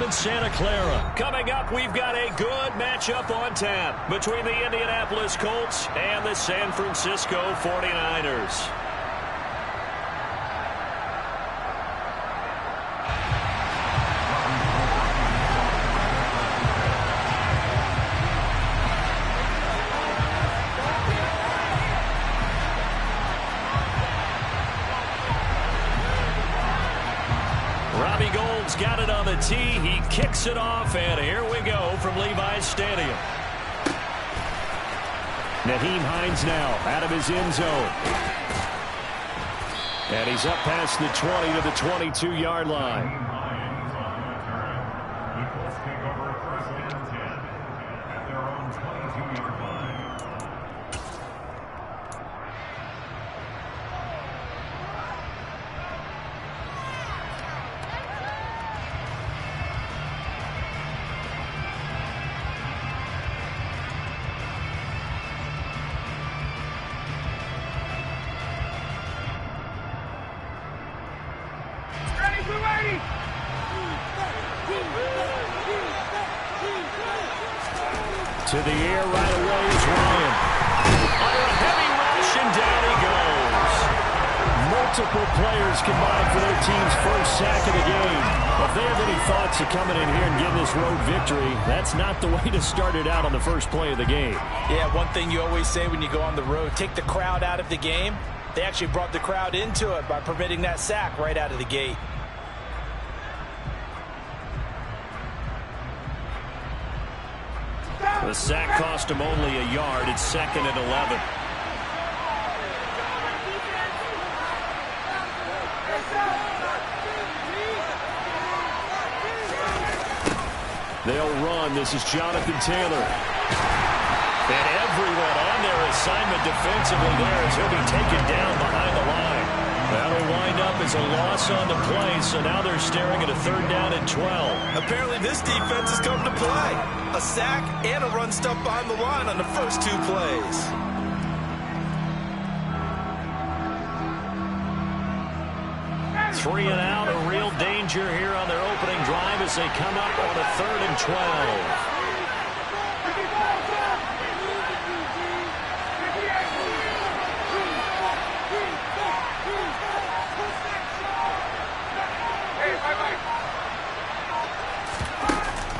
In Santa Clara. Coming up, we've got a good matchup on tap between the Indianapolis Colts and the San Francisco 49ers. Robbie Gould's got it on the tee. He kicks it off, and here we go from Levi's Stadium. Nyheim Hines now out of his end zone. And he's up past the 20 to the 22-yard line. To the air right away is Ryan. Under a heavy rush, and down he goes. Multiple players combined for their team's first sack of the game. If they have any thoughts of coming in here and getting this road victory, that's not the way to start it out on the first play of the game. Yeah, one thing you always say when you go on the road, take the crowd out of the game. They actually brought the crowd into it by permitting that sack right out of the gate. The sack cost him only a yard. It's 2nd and 11. They'll run. This is Jonathan Taylor. And everyone on their assignment defensively there as he'll be taken down behind the line. That'll wind up as a loss on the play, so now they're staring at a 3rd down and 12. Apparently this defense has come to play. A sack and a run stuff behind the line on the first 2 plays. Three and out, a real danger here on their opening drive as they come up on a 3rd and 12.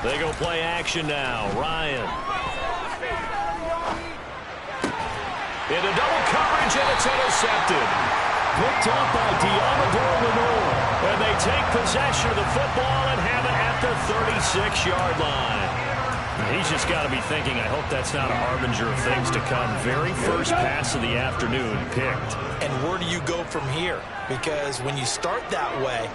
They go play action now. Ryan. Into double coverage, and it's intercepted. Picked up by Deommodore Lenoir. And they take possession of the football and have it at the 36-yard line. He's just got to be thinking, I hope that's not a harbinger of things to come. Very first pass of the afternoon picked. And where do you go from here? Because when you start that way,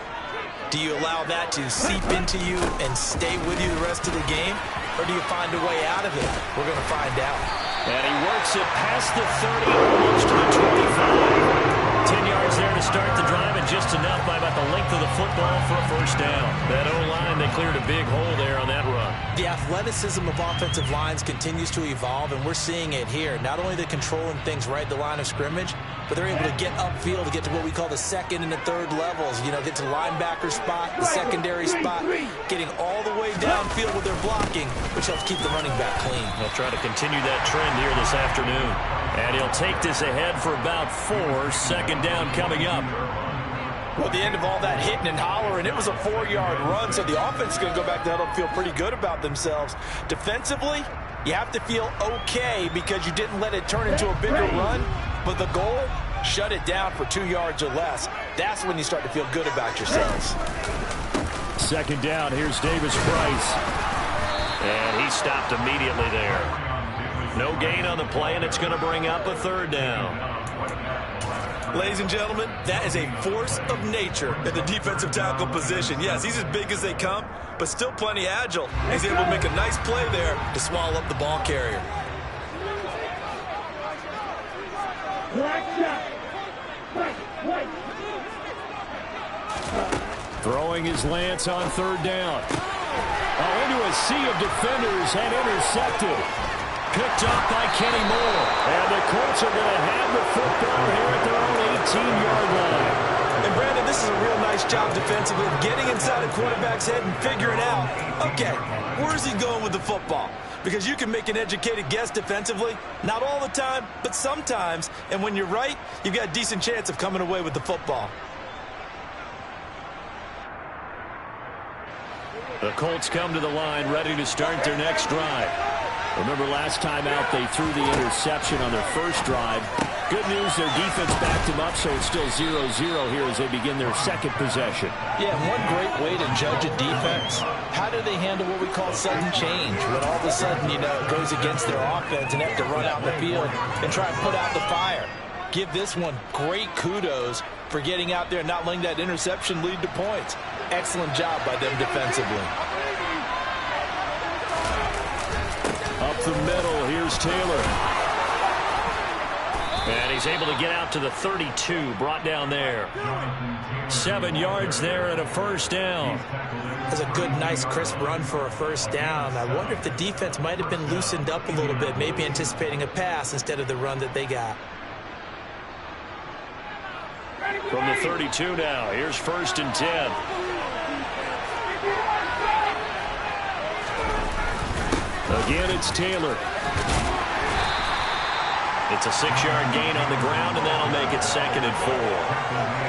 do you allow that to seep into you and stay with you the rest of the game? Or do you find a way out of it? We're going to find out. And he works it past the 30, almost to the 25. 10 yards there to start the drive, and just enough by about the length of the football for a first down. That O-line, they cleared a big hole there on that run. The athleticism of offensive lines continues to evolve, and we're seeing it here. Not only they're controlling things right at the line of scrimmage, but they're able to get upfield to get to what we call the 2nd and the 3rd levels. You know, get to the linebacker spot, the secondary spot, getting all the way downfield with their blocking, which helps keep the running back clean. They'll try to continue that trend here this afternoon. And he'll take this ahead for about 4. 2nd down coming up. Well, at the end of all that hitting and hollering, it was a 4-yard run, so the offense is going to go back to huddle and feel pretty good about themselves. Defensively, you have to feel okay because you didn't let it turn into a bigger run, but the goal, shut it down for 2 yards or less. That's when you start to feel good about yourselves. 2nd down, here's Davis Price. And he stopped immediately there. No gain on the play, and it's going to bring up a 3rd down. Ladies and gentlemen, that is a force of nature at the defensive tackle position. Yes, he's as big as they come, but still plenty agile. He's able to make a nice play there to swallow up the ball carrier. Throwing his Lance on 3rd down. Into a sea of defenders and intercepted. Picked up by Kenny Moore. And the Colts are going to have the football here at their own 18-yard line. And Brandon, this is a real nice job defensively of getting inside a quarterback's head and figuring out, okay, where's he going with the football? Because you can make an educated guess defensively, not all the time, but sometimes. And when you're right, you've got a decent chance of coming away with the football. The Colts come to the line ready to start their next drive. Remember last time out they threw the interception on their first drive. Good news, their defense backed them up, so it's still 0-0 here as they begin their second possession. Yeah, one great way to judge a defense. How do they handle what we call sudden change? When all of a sudden, you know, it goes against their offense and they have to run out in the field and try and put out the fire. Give this one great kudos for getting out there and not letting that interception lead to points. Excellent job by them defensively. Up the middle, here's Taylor. And he's able to get out to the 32, brought down there. 7 yards there and a first down. That's a good, nice, crisp run for a first down. I wonder if the defense might have been loosened up a little bit, maybe anticipating a pass instead of the run that they got. From the 32 now, here's 1st and 10. Again, it's Taylor. It's a 6-yard gain on the ground, and that'll make it 2nd and 4.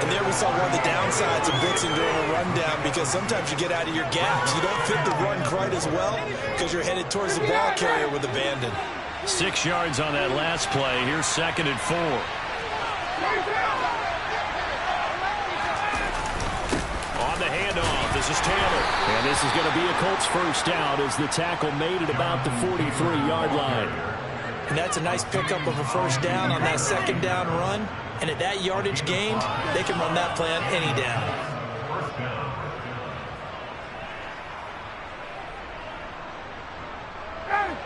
And there we saw one of the downsides of blitzing during a rundown, because sometimes you get out of your gaps. You don't fit the run quite as well because you're headed towards the ball carrier with abandon. 6 yards on that last play. Here's 2nd and 4. On the handoff, this is Taylor. And this is going to be a Colts first down as the tackle made it about the 43-yard line. And that's a nice pickup of a first down on that 2nd down run. And at that yardage gained, they can run that play on any down.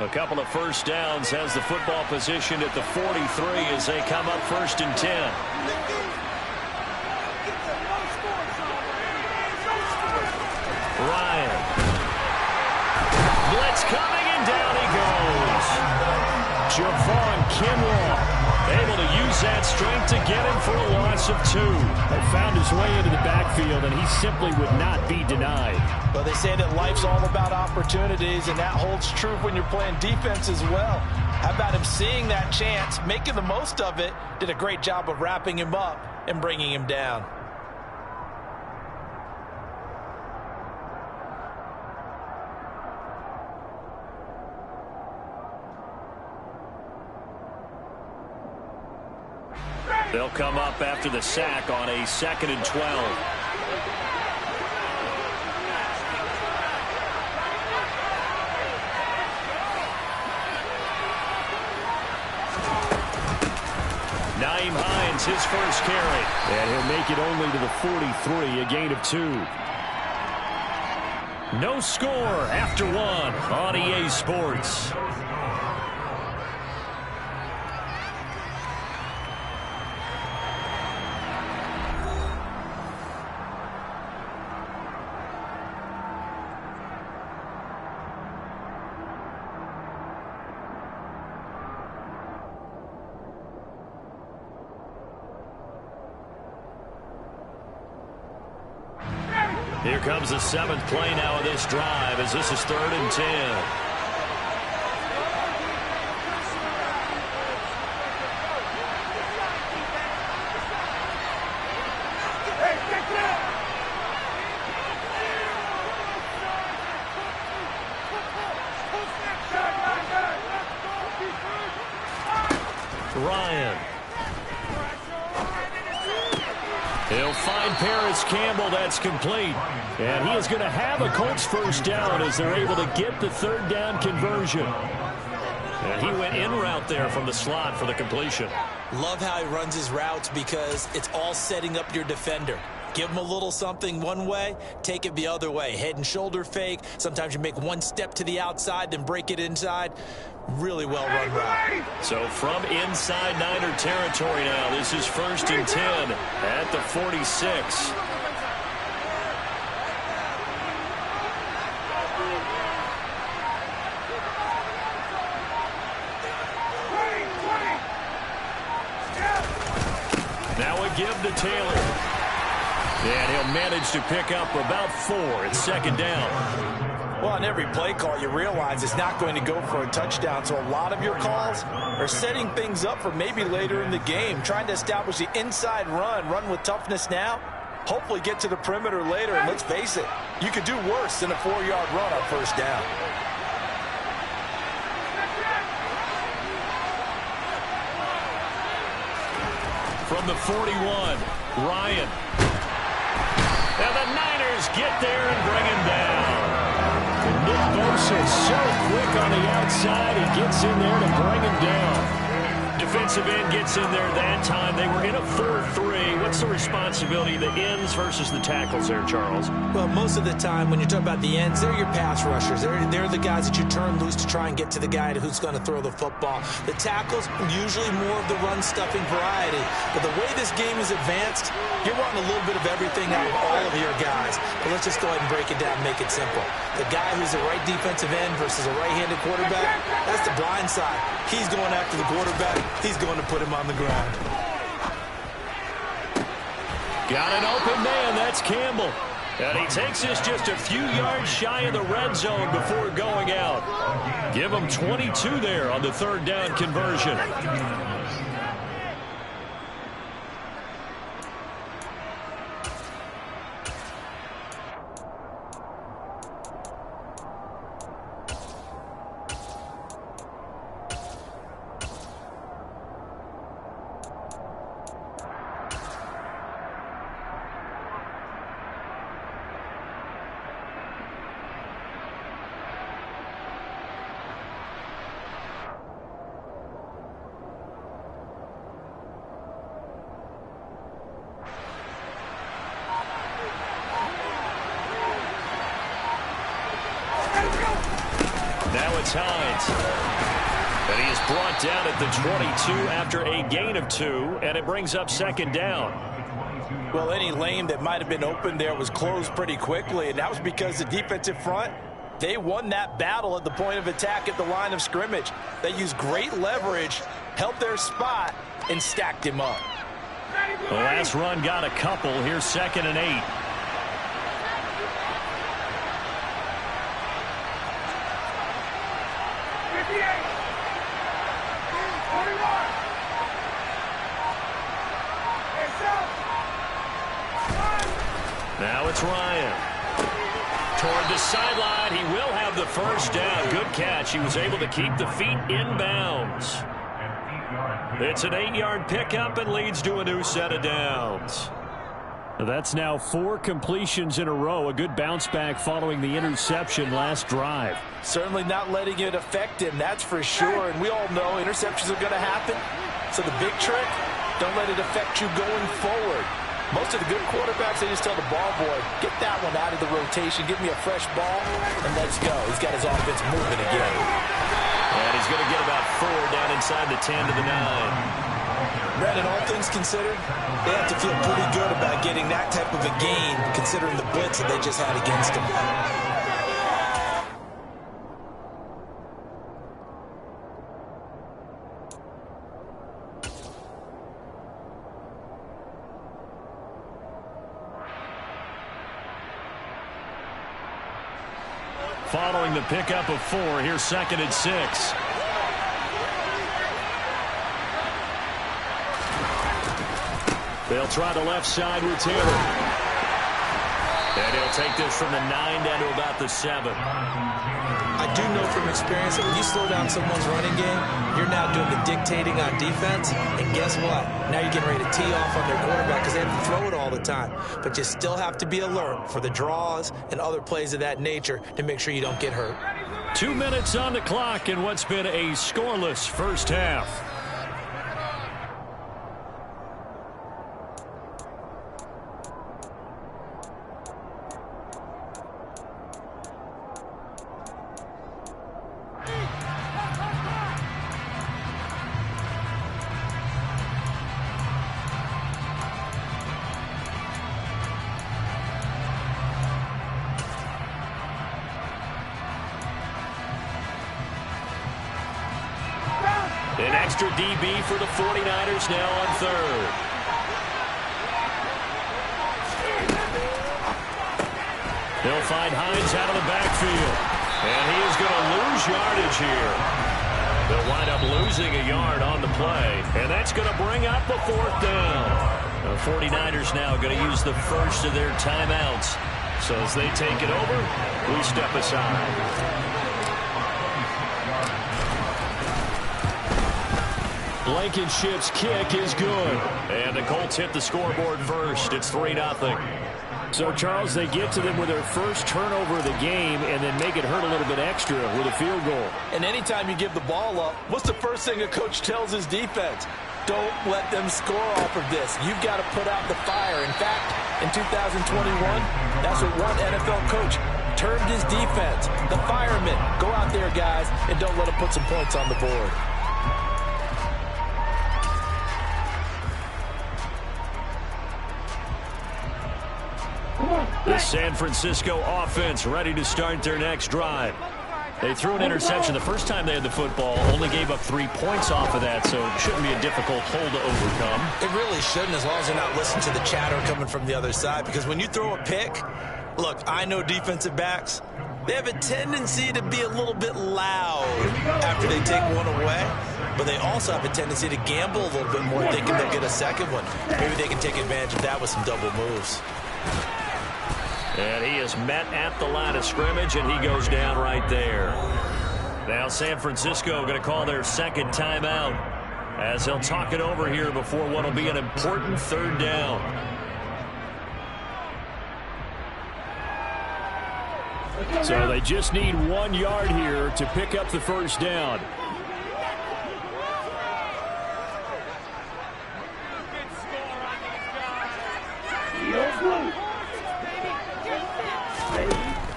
A couple of first downs has the football position at the 43 as they come up 1st and 10. Ryan. Blitz coming, and down he goes. Javon Kinlaw able to use that strength to get him for a loss of 2. He found his way into the backfield, and he simply would not be denied. Well, they say that life's all about opportunities, and that holds true when you're playing defense as well. How about him seeing that chance, making the most of it, did a great job of wrapping him up and bringing him down. They'll come up after the sack on a 2nd and 12. Nyheim Hines, his first carry. And he'll make it only to the 43, a gain of 2. No score after 1 on EA Sports. Here comes the 7th play now of this drive as this is 3rd and 10. Ryan. He'll find Paris Campbell. That's complete. And he is going to have a Colts first down as they're able to get the 3rd down conversion. And he went in route there from the slot for the completion. Love how he runs his routes because it's all setting up your defender. Give him a little something one way, take it the other way. Head and shoulder fake. Sometimes you make one step to the outside, then break it inside. Really well run route. So from inside Niner territory now, this is 1st and 10 at the 46. Now a give to Taylor. And he'll manage to pick up about 4. It's second down. Well, on every play call, you realize it's not going to go for a touchdown. So a lot of your calls are setting things up for maybe later in the game, trying to establish the inside run with toughness now, hopefully get to the perimeter later. And let's face it, you could do worse than a 4-yard run on first down. From the 41, Ryan. And the Niners get there and bring him down. Nick Bosa is so quick on the outside. He gets in there to bring him down. Defensive end gets in there that time. They were in a 4-3. What's the responsibility of the ends versus the tackles there, Charles? Well, most of the time when you talk about the ends, they're your pass rushers. They're the guys that you turn loose to try and get to the guy who's going to throw the football. The tackles, usually more of the run-stuffing variety. But the way this game is advanced, you're wanting a little bit of everything out of all of your guys. But let's just go ahead and break it down and make it simple. The guy who's the right defensive end versus a right-handed quarterback, that's the blind side. He's going after the quarterback. He's going to put him on the ground. Got an open man. That's Campbell. And he takes us just a few yards shy of the red zone before going out. Give him 22 there on the third down conversion. Now it's Hines. And he is brought down at the 22 after a gain of 2, and it brings up second down. Well, any lane that might have been open there was closed pretty quickly, and that was because the defensive front, they won that battle at the point of attack at the line of scrimmage. They used great leverage, held their spot, and stacked him up. The last run got a couple. Here's 2nd and 8. Now it's Ryan. Toward the sideline, he will have the first down. Good catch. He was able to keep the feet in bounds. It's an 8-yard pickup and leads to a new set of downs. That's now 4 completions in a row. A good bounce back following the interception last drive. Certainly not letting it affect him, that's for sure. And we all know interceptions are going to happen. So the big trick, don't let it affect you going forward. Most of the good quarterbacks, they just tell the ball boy, get that one out of the rotation, give me a fresh ball, and let's go. He's got his offense moving again. And he's going to get about 4 down inside the 10 to the 9. Brad, and all things considered, they have to feel pretty good about getting that type of a gain, considering the blitz that they just had against them. Following the pickup of 4, here's 2nd and 6. They'll try the left side with Taylor. And he'll take this from the 9 down to about the 7. I do know from experience that when you slow down someone's running game, you're now doing the dictating on defense. And guess what? Now you're getting ready to tee off on their quarterback because they have to throw it all the time. But you still have to be alert for the draws and other plays of that nature to make sure you don't get hurt. 2 minutes on the clock in what's been a scoreless first half. An extra DB for the 49ers now on 3rd. They'll find Hines out of the backfield. And he is going to lose yardage here. They'll wind up losing a yard on the play. And that's going to bring up the 4th down. The 49ers now going to use the first of their timeouts. So as they take it over, we step aside. Blankenship's kick is good. And the Colts hit the scoreboard first. It's 3-0. So, Charles, they get to them with their first turnover of the game and then make it hurt a little bit extra with a field goal. And anytime you give the ball up, what's the first thing a coach tells his defense? Don't let them score off of this. You've got to put out the fire. In fact, in 2021, that's what one NFL coach termed his defense. The firemen. Go out there, guys, and don't let them put some points on the board. The San Francisco offense ready to start their next drive. They threw an interception the first time they had the football, only gave up 3 points off of that, so it shouldn't be a difficult hole to overcome. It really shouldn't, as long as they're not listening to the chatter coming from the other side, because when you throw a pick, look, I know defensive backs, they have a tendency to be a little bit loud after they take one away, but they also have a tendency to gamble a little bit more, thinking they'll get a second one. Maybe they can take advantage of that with some double moves. And he is met at the line of scrimmage, and he goes down right there. Now San Francisco going to call their second timeout as they'll talk it over here before what will be an important 3rd down. So they just need 1 yard here to pick up the first down.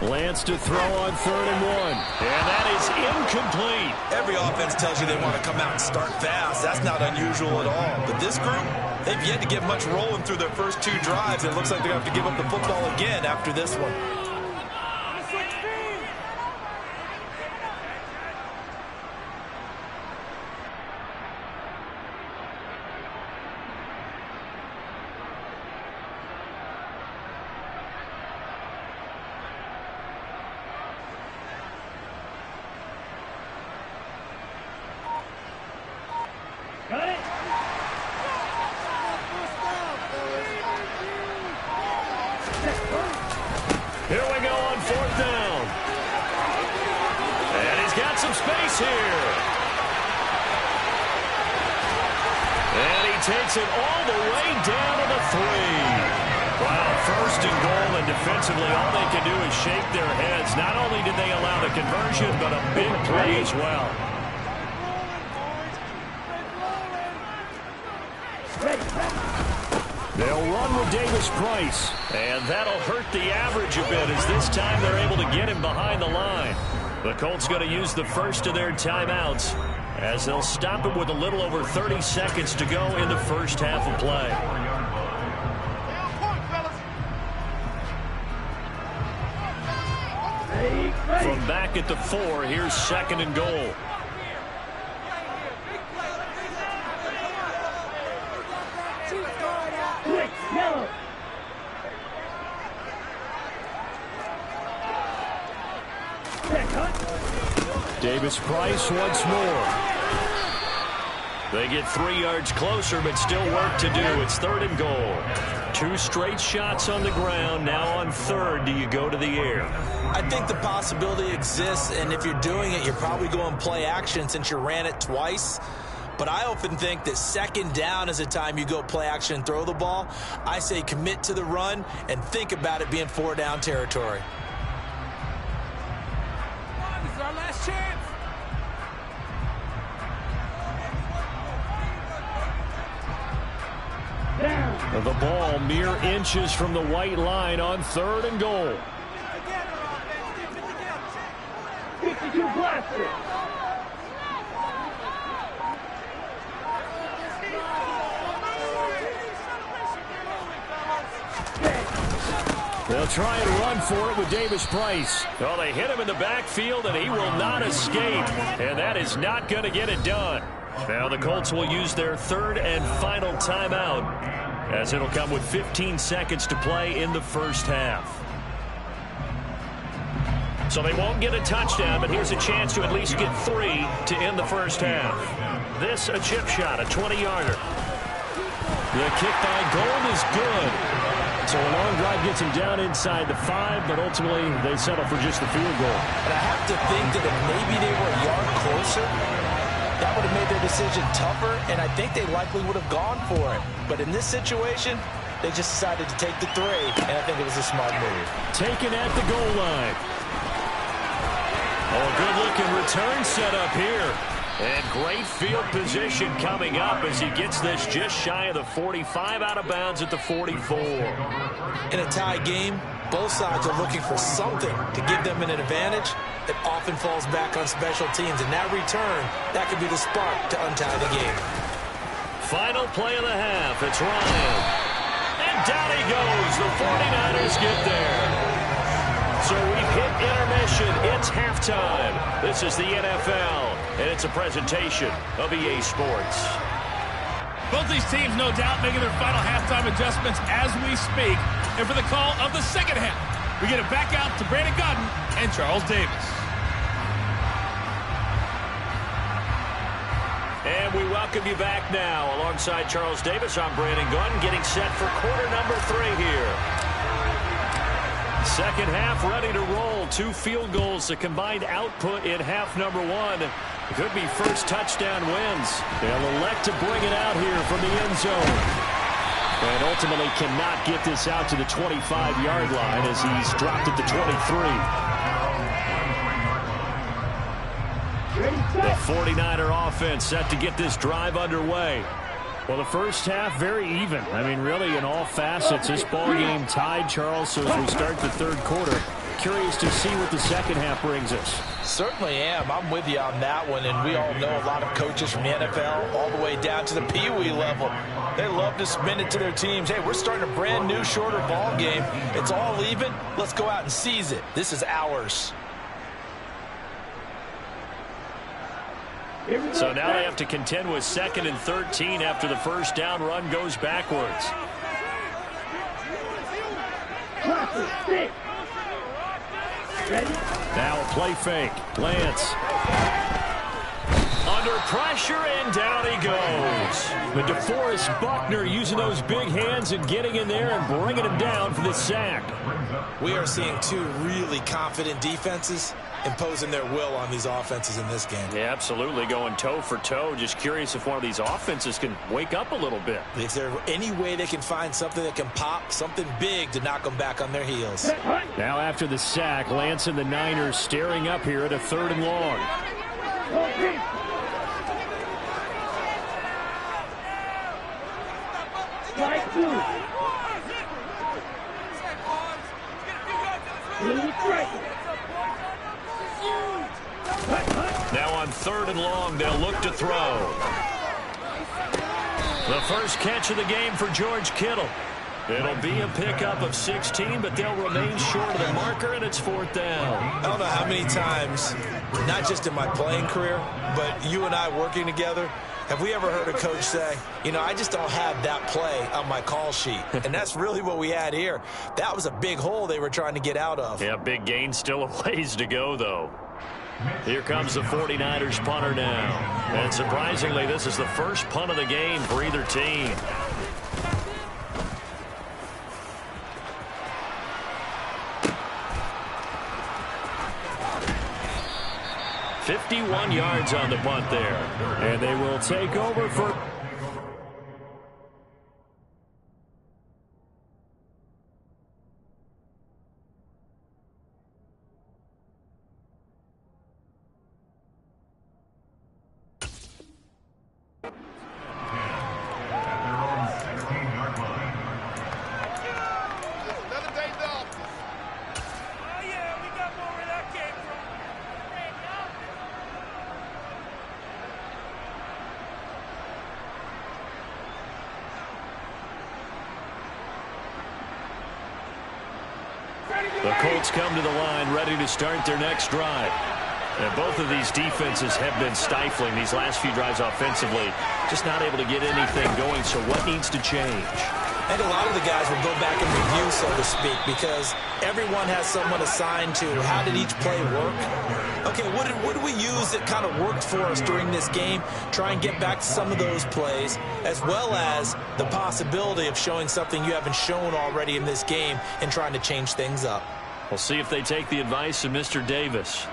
Lance to throw on 3rd and 1. And that is incomplete. Every offense tells you they want to come out and start fast. That's not unusual at all. But this group, they've yet to get much rolling through their first 2 drives. It looks like they're going to have to give up the football again after this one. Here we go on 4th down. And he's got some space here. And he takes it all the way down to the 3. Wow, 1st and goal, and defensively all they can do is shake their heads. Not only did they allow the conversion, but a big play as well. They'll run with Davis Price, and that'll hurt the average a bit as this time they're able to get him behind the line. The Colts going to use the first of their timeouts as they'll stop him with a little over 30 seconds to go in the first half of play. From back at the 4, here's 2nd and goal. Davis Price once more. They get 3 yards closer, but still work to do. It's 3rd and goal. 2 straight shots on the ground. Now on 3rd, do you go to the air? I think the possibility exists, and if you're doing it, you're probably going play action since you ran it twice. But I often think that 2nd down is the time you go play action and throw the ball. I say commit to the run and think about it being 4 down territory. This is our last chance. The ball mere inches from the white line on 3rd and goal. 52 blaster. They'll try and run for it with Davis Price. Well, they hit him in the backfield, and he will not escape. And that is not going to get it done. Now the Colts will use their 3rd and final timeout, as it'll come with 15 seconds to play in the first half. So they won't get a touchdown, but here's a chance to at least get 3 to end the first half. This a chip shot, a 20-yarder. The kick by Gold is good. So a long drive gets him down inside the 5, but ultimately they settle for just the field goal. And I have to think that if maybe they were a yard closer, that would have made their decision tougher, and I think they likely would have gone for it. But in this situation, they just decided to take the 3, and I think it was a smart move. Taken at the goal line. Oh, good-looking return set up here. And great field position coming up as he gets this just shy of the 45, out of bounds at the 44. In a tie game, both sides are looking for something to give them an advantage. It often falls back on special teams, and that return, that could be the spark to untie the game. Final play of the half. It's Ryan. And down he goes. The 49ers get there. So we've hit intermission. It's halftime. This is the NFL, and it's a presentation of EA Sports. Both these teams, no doubt, making their final halftime adjustments as we speak. And for the call of the second half, we get it back out to Brandon Gaudin and Charles Davis. And we welcome you back now. Alongside Charles Davis, I'm Brandon Gaudin, getting set for quarter number 3 here. Second half ready to roll. 2 field goals, the combined output in half number 1. It could be first touchdown wins. They'll elect to bring it out here from the end zone. And ultimately cannot get this out to the 25-yard line as he's dropped at the 23. The 49er offense set to get this drive underway. Well, the first half, very even. I mean, really, in all facets, this ball game tied, Charles. So as we start the third quarter, curious to see what the second half brings us. Certainly am. I'm with you on that one, and we all know a lot of coaches from the NFL all the way down to the Pee-wee level. They love to spin it to their teams. Hey, we're starting a brand new, shorter ball game. It's all even. Let's go out and seize it. This is ours. So now they have to contend with 2nd and 13 after the first down run goes backwards. Now a play fake. Lance. Under pressure, and down he goes. But DeForest Buckner using those big hands and getting in there and bringing him down for the sack. We are seeing 2 really confident defenses imposing their will on these offenses in this game. Yeah, absolutely, going toe for toe. Just curious if one of these offenses can wake up a little bit. Is there any way they can find something that can pop, something big to knock them back on their heels? Now after the sack, Lance and the Niners staring up here at a 3rd and long. Now on 3rd and long, they'll look to throw. The first catch of the game for George Kittle. It'll be a pickup of 16, but they'll remain short of the marker, and it's 4th down. I don't know how many times, not just in my playing career, but you and I working together, have we ever heard a coach say, you know, I just don't have that play on my call sheet. And that's really what we had here. That was a big hole they were trying to get out of. Yeah, big gain, still a ways to go, though. Here comes the 49ers punter now. And surprisingly, this is the first punt of the game for either team. "51 yards on the punt there." And they will take over for... The Colts come to the line ready to start their next drive. And both of these defenses have been stifling these last few drives offensively. Just not able to get anything going, so what needs to change? I think a lot of the guys will go back and review, so to speak, because everyone has someone assigned to how did each play work. Okay, what did we use that kind of worked for us during this game? Try and get back to some of those plays, as well as the possibility of showing something you haven't shown already in this game and trying to change things up. We'll see if they take the advice of Mr. Davis.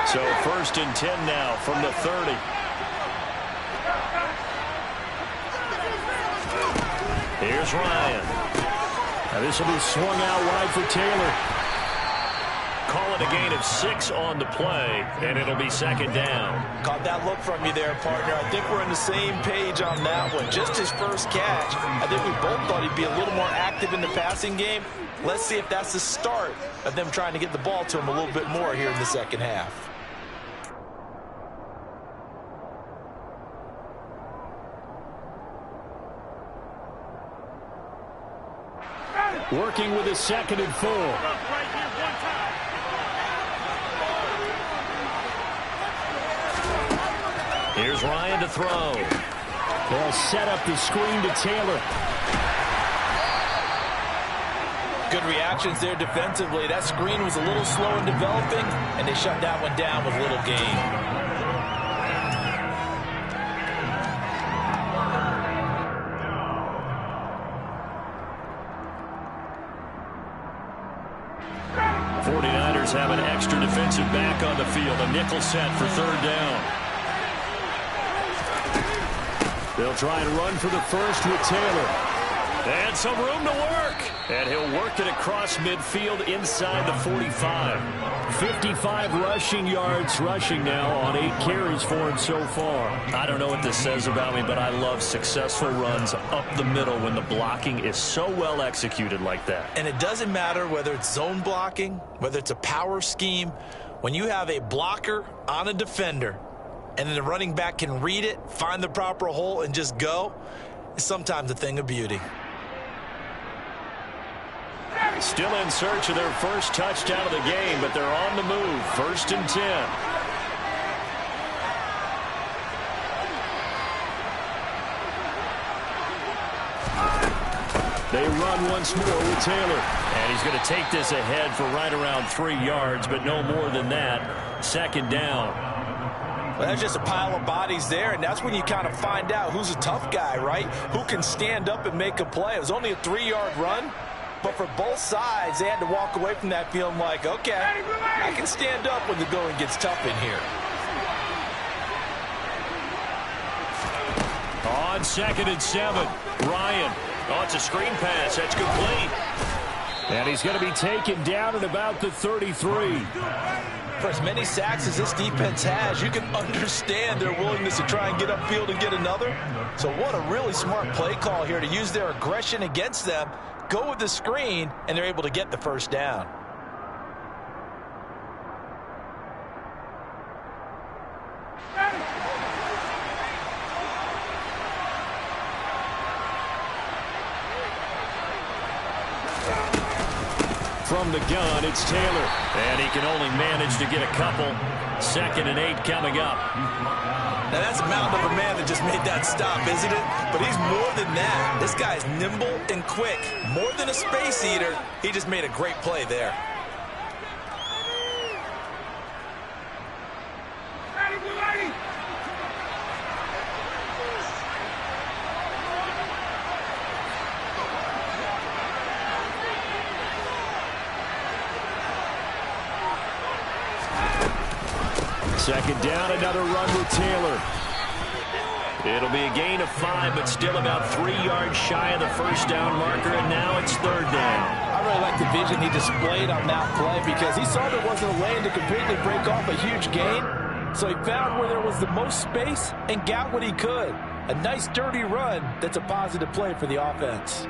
So 1st and 10 now from the 30. Here's Ryan. Now this will be swung out wide for Taylor. Call it a gain of 6 on the play, and it'll be 2nd down. Caught that look from you there, partner. I think we're on the same page on that one. Just his first catch, I think we both thought he'd be a little more active in the passing game. Let's see if that's the start of them trying to get the ball to him a little bit more here in the second half. Working with a 2nd and 4. Here's Ryan to throw. They'll set up the screen to Taylor. Good reactions there defensively. That screen was a little slow in developing, and they shut that one down with little gain. Have an extra defensive back on the field. A nickel set for 3rd down. They'll try and run for the first with Taylor. And some room to work. And he'll work it across midfield inside the 45. 55 rushing yards rushing now on 8 carries for him so far. I don't know what this says about me, but I love successful runs up the middle when the blocking is so well executed like that. And it doesn't matter whether it's zone blocking, whether it's a power scheme. When you have a blocker on a defender and then the running back can read it, find the proper hole, and just go, it's sometimes a thing of beauty. Still in search of their first touchdown of the game, but they're on the move. 1st and 10. They run once more with Taylor. And he's going to take this ahead for right around 3 yards, but no more than that. 2nd down. Well, that's just a pile of bodies there, and that's when you kind of find out who's a tough guy, right? Who can stand up and make a play. It was only a 3-yard run. But for both sides, they had to walk away from that feeling like, okay, I can stand up when the going gets tough in here. On 2nd and 7, Ryan. Oh, it's a screen pass. That's complete. And he's going to be taken down at about the 33. For as many sacks as this defense has, you can understand their willingness to try and get upfield and get another. So what a really smart play call here to use their aggression against them. Go with the screen, and they're able to get the first down. From the gun, it's Taylor. And he can only manage to get a couple. 2nd and 8 coming up. Now, that's a mountain of a man that just made that stop, isn't it? But he's more than that. This guy's nimble and quick. More than a space eater, he just made a great play there. Second down, another run with Taylor. It'll be a gain of 5, but still about 3 yards shy of the first down marker, and now it's 3rd down. I really like the vision he displayed on that play because he saw there wasn't a lane to completely break off a huge gain. So he found where there was the most space and got what he could. A nice, dirty run that's a positive play for the offense.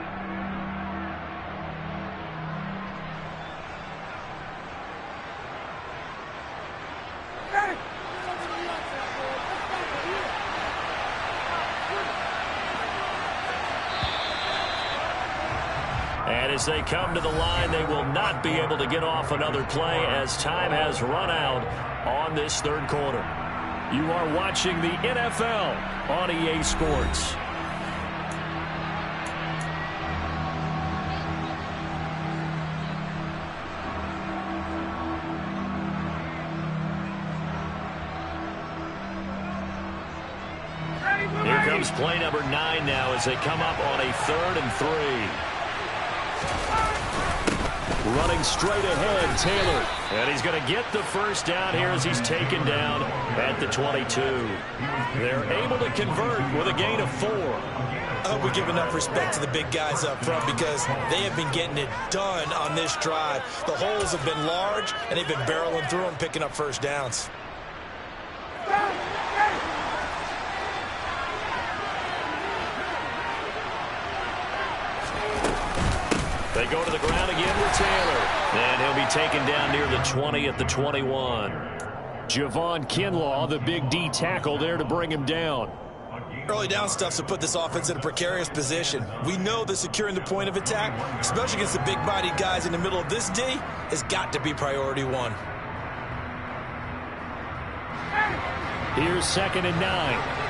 And as they come to the line, they will not be able to get off another play as time has run out on this 3rd quarter. You are watching the NFL on EA Sports. Here comes play number 9 now as they come up on a 3rd and 3. Running straight ahead, Taylor. And he's going to get the first down here as he's taken down at the 22. They're able to convert with a gain of 4. I hope we give enough respect to the big guys up front because they have been getting it done on this drive. The holes have been large, and they've been barreling through them, picking up first downs. They go to the ground again with Taylor. And he'll be taken down near the 20 at the 21. Javon Kinlaw, the big D tackle there to bring him down. Early down stuff's to put this offense in a precarious position. We know that securing the point of attack, especially against the big-bodied guys in the middle of this D, has got to be priority 1. Here's 2nd and 9.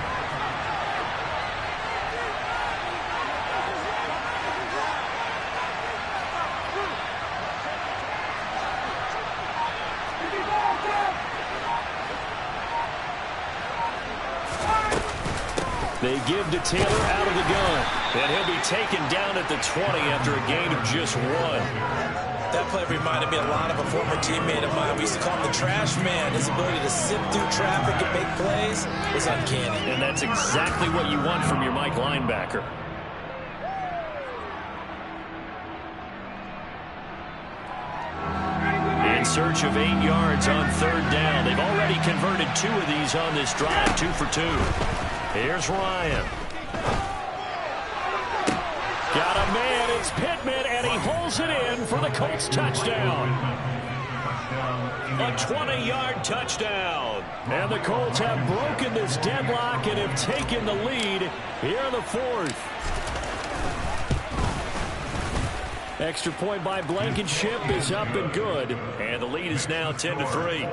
They give to Taylor out of the gun. And he'll be taken down at the 20 after a gain of just 1. That play reminded me a lot of a former teammate of mine. We used to call him the trash man. His ability to sift through traffic and make plays was uncanny. And that's exactly what you want from your Mike linebacker. In search of 8 yards on 3rd down. They've already converted 2 of these on this drive, 2 for 2. Here's Ryan. Got a man, it's Pittman, and he holds it in for the Colts touchdown. A 20-yard touchdown. And the Colts have broken this deadlock and have taken the lead here in the 4th. Extra point by Blankenship is up and good. And the lead is now 10-3.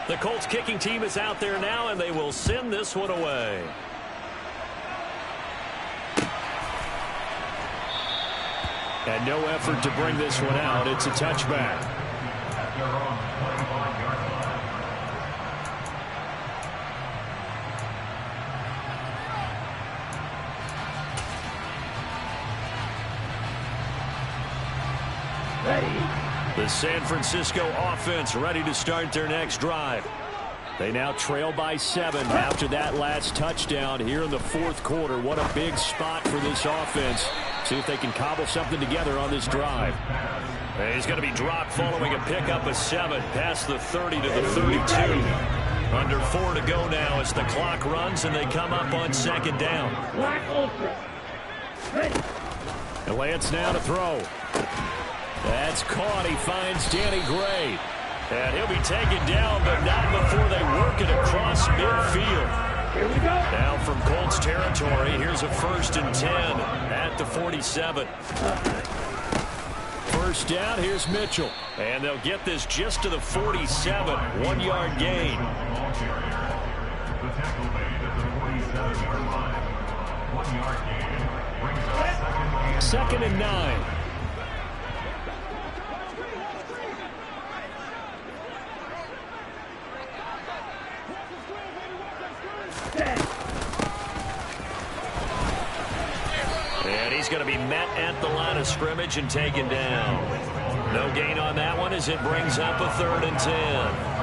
The Colts kicking team is out there now, and they will send this one away. And no effort to bring this one out. It's a touchback. The San Francisco offense ready to start their next drive. They now trail by 7 after that last touchdown here in the 4th quarter. What a big spot for this offense. See if they can cobble something together on this drive. And he's going to be dropped following a pickup of 7 past the 30 to the 32. Under 4 to go now as the clock runs and they come up on 2nd down. And Lance now to throw. That's caught. He finds Danny Gray. And he'll be taken down, but not before they work it across midfield. Here we go. Now from Colts territory, here's a 1st and 10 at the 47. First down, here's Mitchell. And they'll get this just to the 47. 1-yard gain. 2nd and 9. And he's going to be met at the line of scrimmage and taken down. No gain on that one as it brings up a 3rd and 10.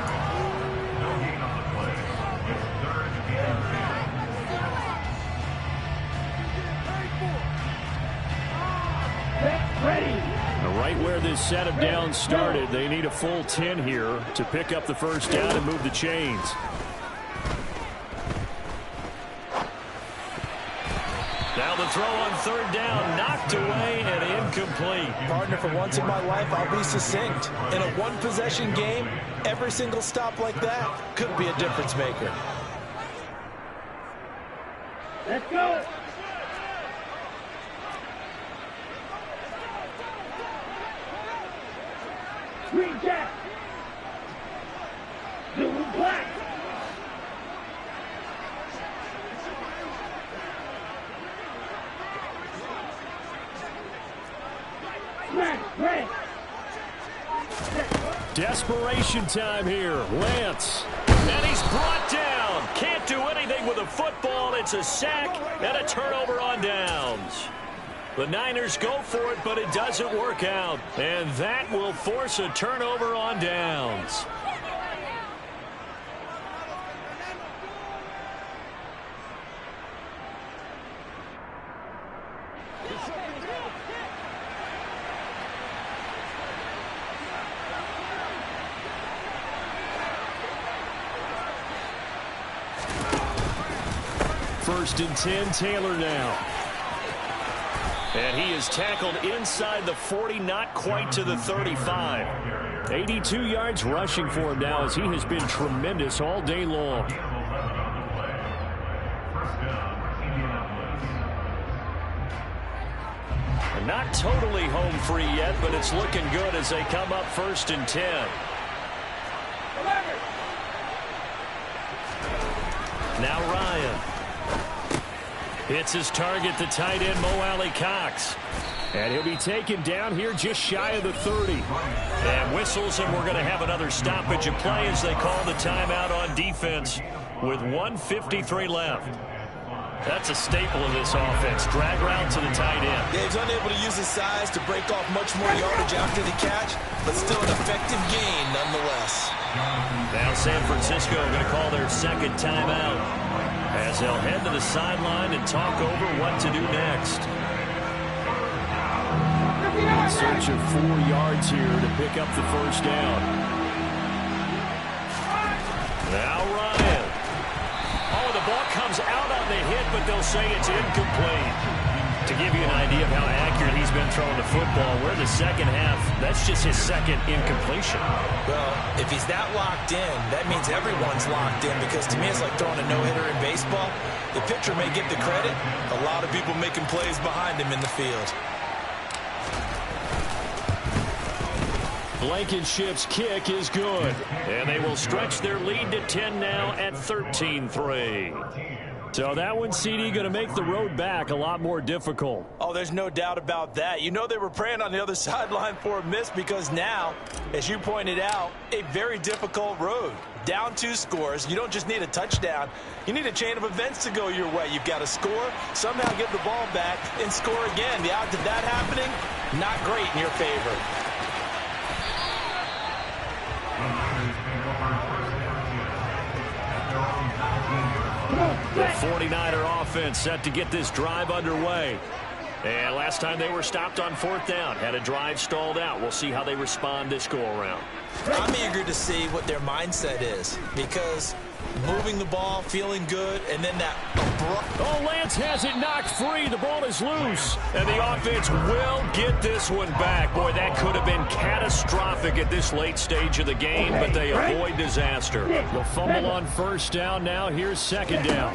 Right where this set of downs started, they need a full 10 here to pick up the first down and move the chains. Now the throw on 3rd down, knocked away and incomplete. Partner, for once in my life, I'll be succinct. In a one-possession game, every single stop like that could be a difference maker. Let's go. Green Jack. Blue and black. Black, red. Desperation time here. Lance. And he's brought down. Can't do anything with a football. It's a sack and a turnover on downs. The Niners go for it, but it doesn't work out. And that will force a turnover on downs. First and 10, Taylor now. And he is tackled inside the 40, not quite to the 35. 82 yards rushing for him now as he has been tremendous all day long. Not totally home free yet, but it's looking good as they come up first and 10. Now Ryan. Hits his target, the tight end, Mo Alley-Cox. And he'll be taken down here just shy of the 30. And whistles, and we're going to have another stoppage of play as they call the timeout on defense with 1:53 left. That's a staple of this offense. Drag route to the tight end. Yeah, he's unable to use his size to break off much more yardage after the catch, but still an effective gain nonetheless. Now San Francisco going to call their second timeout as they'll head to the sideline and talk over what to do next. In search of 4 yards here to pick up the first down. Now Ryan. Oh, the ball comes out on the hit, but they'll say it's incomplete. To give you an idea of how accurate he's been throwing the football, we're in the second half. That's just his second incompletion. Well, if he's that locked in, that means everyone's locked in, because to me it's like throwing a no-hitter in baseball. The pitcher may get the credit. A lot of people making plays behind him in the field. Blankenship's kick is good. And they will stretch their lead to 10 now at 13-3. So that one, CD, going to make the road back a lot more difficult. Oh, there's no doubt about that. You know they were praying on the other sideline for a miss, because now, as you pointed out, a very difficult road. Down 2 scores. You don't just need a touchdown. You need a chain of events to go your way. You've got to score, somehow get the ball back, and score again. The odds of that happening, not great in your favor. The 49er offense set to get this drive underway. And last time they were stopped on 4th down, had a drive stalled out. We'll see how they respond this go-around. I'm eager to see what their mindset is, because moving the ball, feeling good, and then that abrupt... Oh, Lance has it knocked free. The ball is loose. And the offense will get this one back. Boy, that could have been catastrophic at this late stage of the game, but they avoid disaster. The fumble on 1st down. Now here's 2nd down.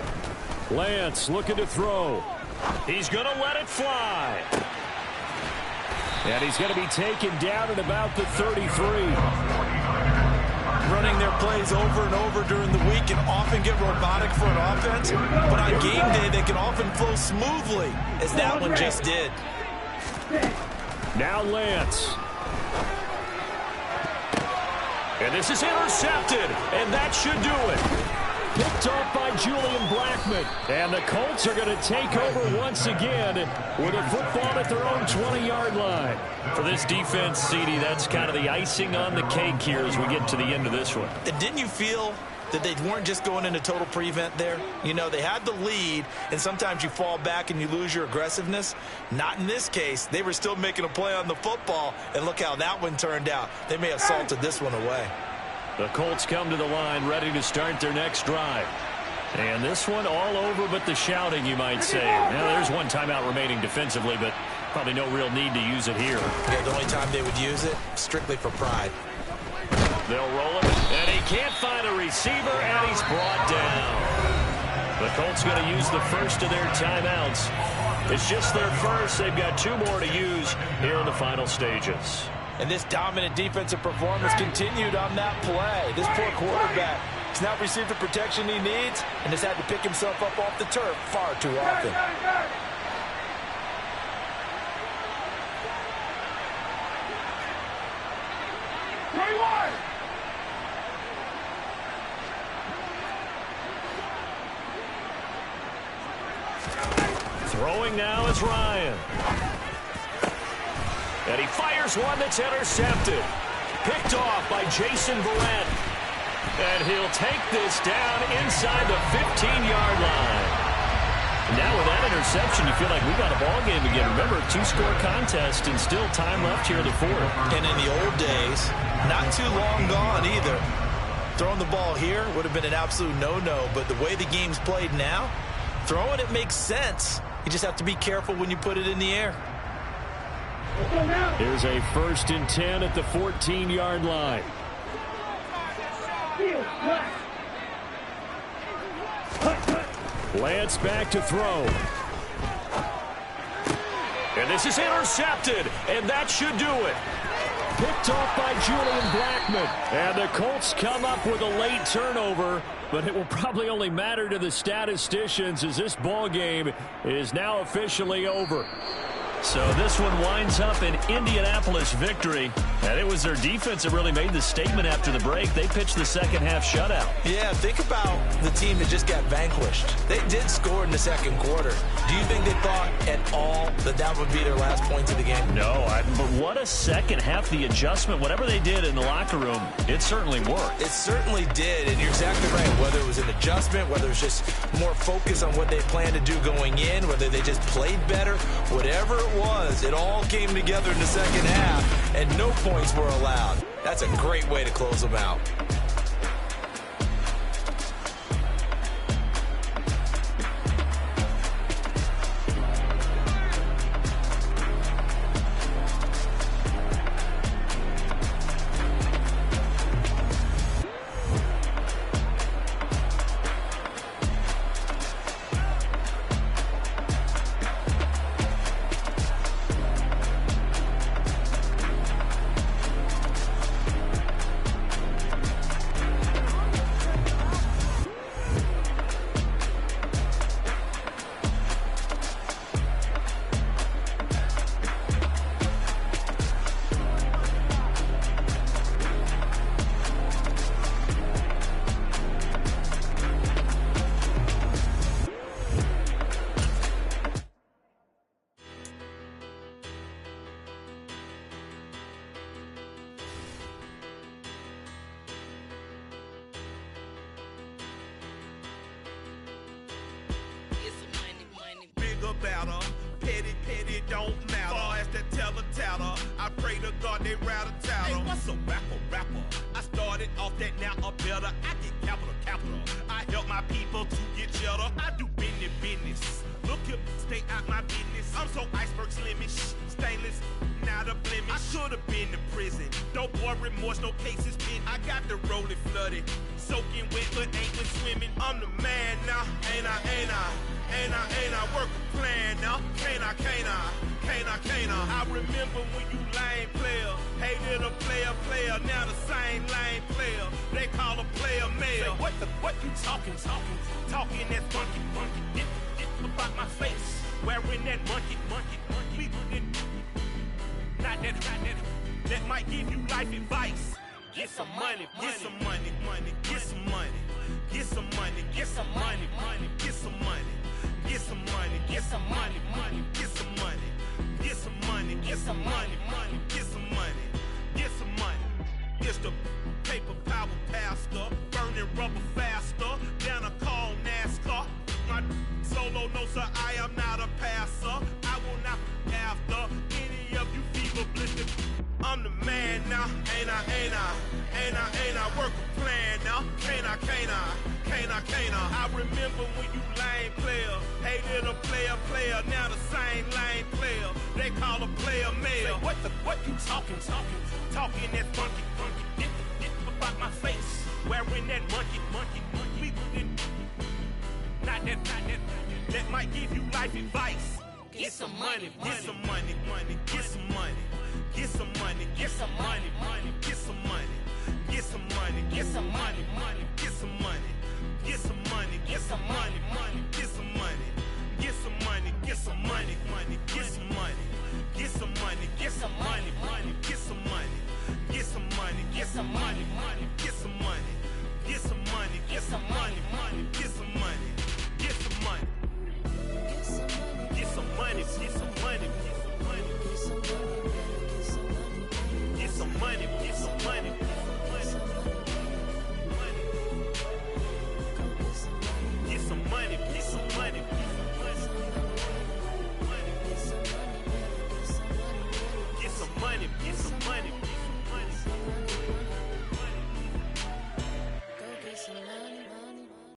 Lance looking to throw. He's going to let it fly. And he's going to be taken down at about the 33. Running their plays over and over during the week can often get robotic for an offense, but on game day they can often flow smoothly, as that one just did. Now Lance. And this is intercepted, and that should do it. Picked off by Julian Blackmon. And the Colts are going to take over once again with a football at their own 20-yard line. For this defense, CD, that's kind of the icing on the cake here as we get to the end of this one. And didn't you feel that they weren't just going into total prevent there? You know, they had the lead, and sometimes you fall back and you lose your aggressiveness. Not in this case. They were still making a play on the football, and look how that one turned out. They may have salted this one away. The Colts come to the line ready to start their next drive. And this one all over but the shouting, you might say. Now, there's one timeout remaining defensively, but probably no real need to use it here. Yeah, the only time they would use it, strictly for pride. They'll roll it, and he can't find a receiver, and he's brought down. The Colts going to use the first of their timeouts. It's just their first. They've got 2 more to use here in the final stages. And this dominant defensive performance continued on that play. This poor quarterback has not received the protection he needs and has had to pick himself up off the turf far too often. Throwing now is Ryan. And he fires one that's intercepted. Picked off by Jason Verrett. And he'll take this down inside the 15-yard line. Now with that interception, you feel like we got a ball game again. Remember, 2-score contest and still time left here in the fourth. And in the old days, not too long gone either. Throwing the ball here would have been an absolute no-no, but the way the game's played now, throwing it makes sense. You just have to be careful when you put it in the air. Here's a 1st and 10 at the 14-yard line. Lance back to throw. And this is intercepted, and that should do it. Picked off by Julian Blackmon. And the Colts come up with a late turnover, but it will probably only matter to the statisticians as this ball game is now officially over. So this one winds up an Indianapolis victory. And it was their defense that really made the statement after the break. They pitched the second-half shutout. Yeah, think about the team that just got vanquished. They did score in the second quarter. Do you think they thought at all that that would be their last points of the game? No, but what a second half. The adjustment, whatever they did in the locker room, it certainly worked. It certainly did, and you're exactly right. Whether it was an adjustment, whether it was just more focus on what they planned to do going in, whether they just played better, whatever it was, it all came together in the second half, and no points were allowed. That's a great way to close them out. Better. Petty don't matter. Far as the teller-tatter, I pray to God they rattle-tatter. Hey, what's a rapper? I started off that, now I'm better. I get capital. I help my people to get cheddar. I do business. Look here, stay out my business. I'm so iceberg slimish, stainless, not a blemish. I should have been to prison. Don't boy remorse, no cases pinned. I got the rolling flooded, soaking wet, but ain't been swimming. I'm the man now, ain't I? Work a plan now, can't I? I remember when you lame player, hated a player, now the same lame player. They call a player mayor. Say, what you talking that funky, get about my face, wearing that monkey. Not that might give you life advice. Get some money. It's the paper power pastor, burning rubber faster, down a call NASCAR. My solo, no sir, I am not a passer. I will not after any of you fever blistered. I'm the man now, ain't I? Work a plan now, can't I? I remember when you lame player, hated a player, now the same lame player. They call a player mayor. Say, what you talking that funky, get about my face, wearing that monkey. Not that might give you life advice. Get some money.